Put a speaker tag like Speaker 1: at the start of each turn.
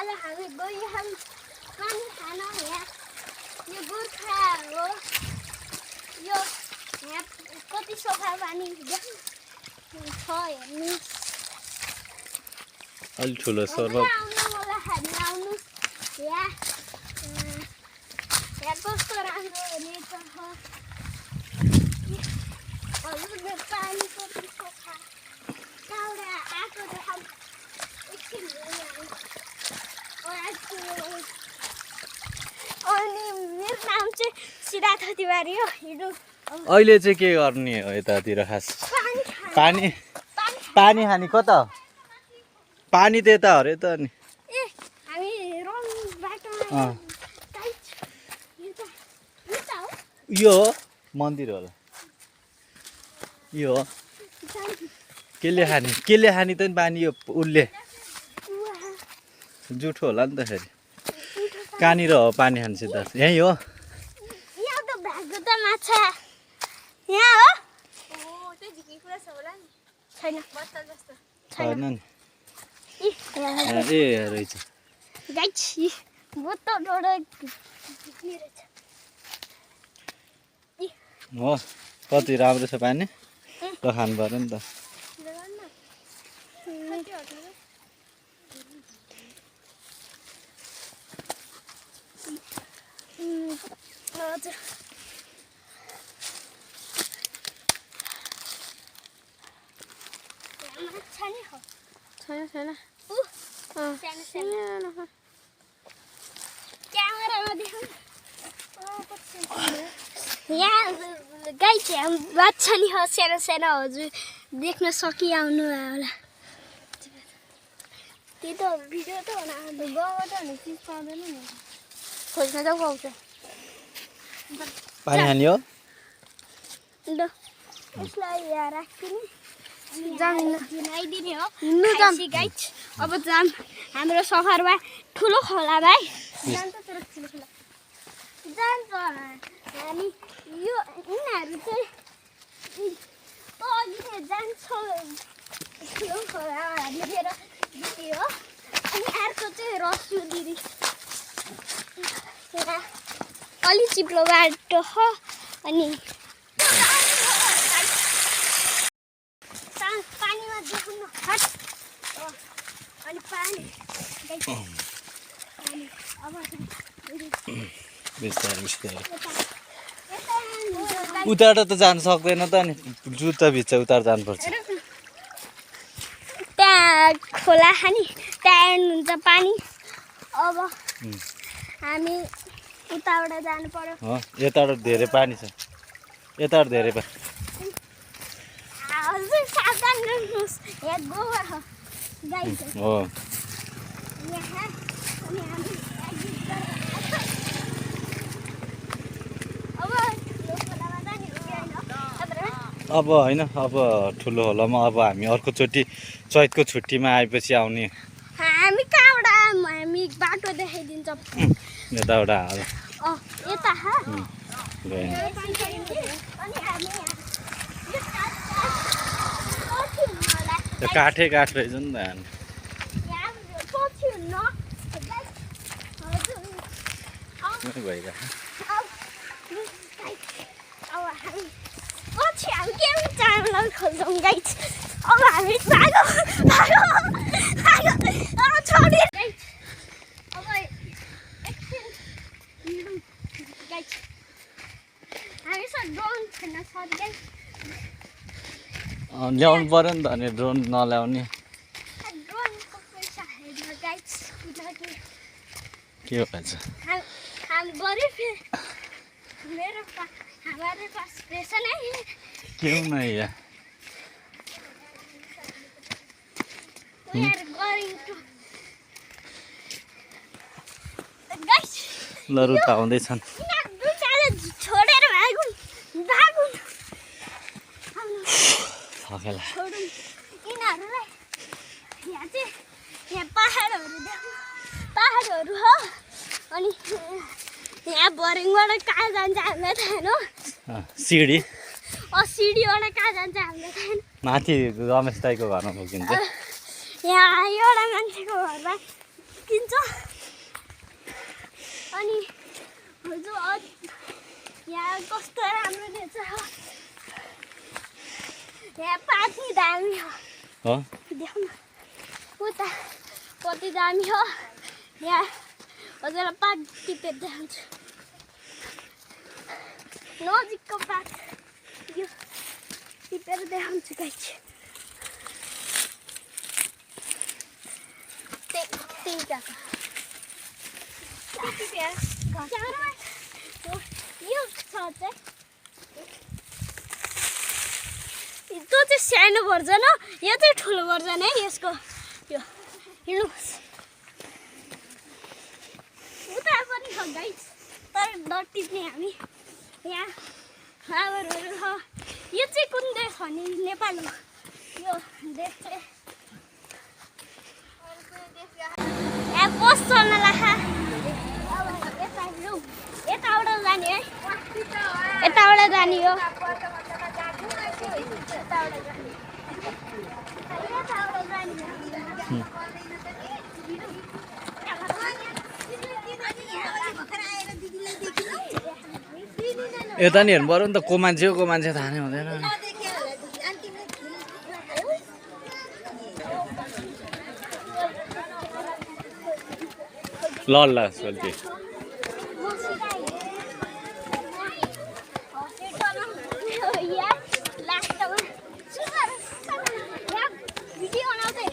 Speaker 1: आज हामी गइहाल पानी खान यहाँ यो गोर्खा हो यो यहाँ कति सफा पानी छ हेर्नु
Speaker 2: अलि ठुलो सर
Speaker 1: आउनु मलाई हामी आउनु यहाँ कस्तो राम्रो नेचर छ हजुर पानी कति सफा कहाँबाट आएको देखाउ एकछिन अनि मेरो नाम चाहिँ सिद्धार्थ तिवारी हो हिँड्नु
Speaker 2: अहिले चाहिँ के गर्ने हो यतातिर खास पानी पानी खाने कता पानी त यता अरे त अनि
Speaker 1: ए हामी रङ बाटोमा
Speaker 2: यो हो मन्दिर होला यो हो केले खाने त नि पानी यो उसले जुठो होला नि त फेरि कहाँनिर हो पानी खाने सिद्धार्थ यहीँ हो
Speaker 1: यहाँ त भागो त माछा यहाँ हो छैन
Speaker 2: छैन नि ए रहेछ
Speaker 1: गाइस बोतल हो
Speaker 2: कति राम्रो छ पानी ल खानु पर्यो नि त
Speaker 1: हजुर छैन क्यामेरामा देखाउनु यहाँ गाई चाहिँ बाछा नि हो सानो सानो हजुर देख्न सकिआउनु होला त्यही त भिडियो त हुन गाउँबाट हुने चिज पाउँदैन नि खोज्न त पाउँछ
Speaker 2: पानी खाने हो
Speaker 1: ल यसलाई यहाँ राखिदिने घिनाइदिने हो गाइस अब जाम हाम्रो सफरमा ठुलो खोला भाइ जान्छ तर ठुलो खोला जान्छ हामी यो यिनीहरू चाहिँ अघि जान्छ ठुलो खोला लिएर दिदी हो अनि अर्को चाहिँ रसु दिदी अलि चिप्लो बाटो हो अनि पानीमा देखाउनु हट अनि पानी अब
Speaker 2: उतार त जान सक्दैन त अनि जुत्ता भित्र उतार जानुपर्छ
Speaker 1: त्यहाँ खोला खानी त्यहाँ हुन्छ पानी अब हामी उताबाट जानु पर्यो
Speaker 2: यताबाट धेरै पानी छ यताबाट धेरै पानी
Speaker 1: हजुर सावधान रहनुहोस् यहाँ गोबर हो गाई छ
Speaker 2: हो
Speaker 1: यहाँ अनि हामी
Speaker 2: अब होइन अब ठुलो होलामा अब हामी अर्कोचोटि चैतको छुट्टीमा आएपछि आउने
Speaker 1: हामी कहाँबाट हामी बाटो देखाइदिन्छ
Speaker 2: यताबाट हाल
Speaker 1: यता
Speaker 2: काठै काठ रहेछ नि त भइरहेको
Speaker 1: हामी के च्यानल खोल्छौँ गाइस अब हामी भागो छोडी अब एकछिन गाइस हामीसँग ड्रोन खेल्न सक्दैन
Speaker 2: ल्याउनु पर्यो नि त अनि ड्रोन नल्याउने
Speaker 1: ड्रोनको पैसा हेर्न गाइस
Speaker 2: के भन्छ
Speaker 1: हम गरीब है हमारे पास पैसा नहीं है
Speaker 2: क्यों नहीं है
Speaker 1: तो यार going to guys
Speaker 2: ल रुटा आउँदैछन्
Speaker 1: छोडेर भागुन्
Speaker 2: थकेला
Speaker 1: छोडुन् यिनीहरूलाई यहाँ चाहिँ यहाँ पहाडहरू हो अनि यहाँ बोरिङबाट कहाँ जान्छ हामीलाई थाहा हो
Speaker 2: सिडी
Speaker 1: सिडीबाट कहाँ जान्छ हामीलाई थाहा
Speaker 2: माथि रमेश दाईको घरमा पुगिन्छ
Speaker 1: यहाँ एउटा मान्छेको घरमा किन्छ रहेछ अनि यहाँ कस्तो राम्रो रहेछ यहाँ पानी दामी हो देख्नु उता कति दामी हो यहाँ हजुरलाई पाक टिपेर देखाउँछु नजिकको पाक यो टिपेर देखाउँछु गाइस यो छ चाहिँ त्यो चाहिँ सानो भर्जन हो यो चाहिँ ठुलो भर्जन है यसको यो हिँड्नुहोस् उता पनि छ गाइस तर डर टिप्ने हामी यहाँ फ्लावरहरू छ यो चाहिँ कुन देश हो नि नेपाल हो यो देश चाहिँ यहाँ बस चल्न लाखा यताबाट जाने है यताबाट जाने हो
Speaker 2: यता नि हेर्नु पर्यो नि त को मान्छे हो को मान्छे थाहा नै हुँदैन ल ल सोल्टी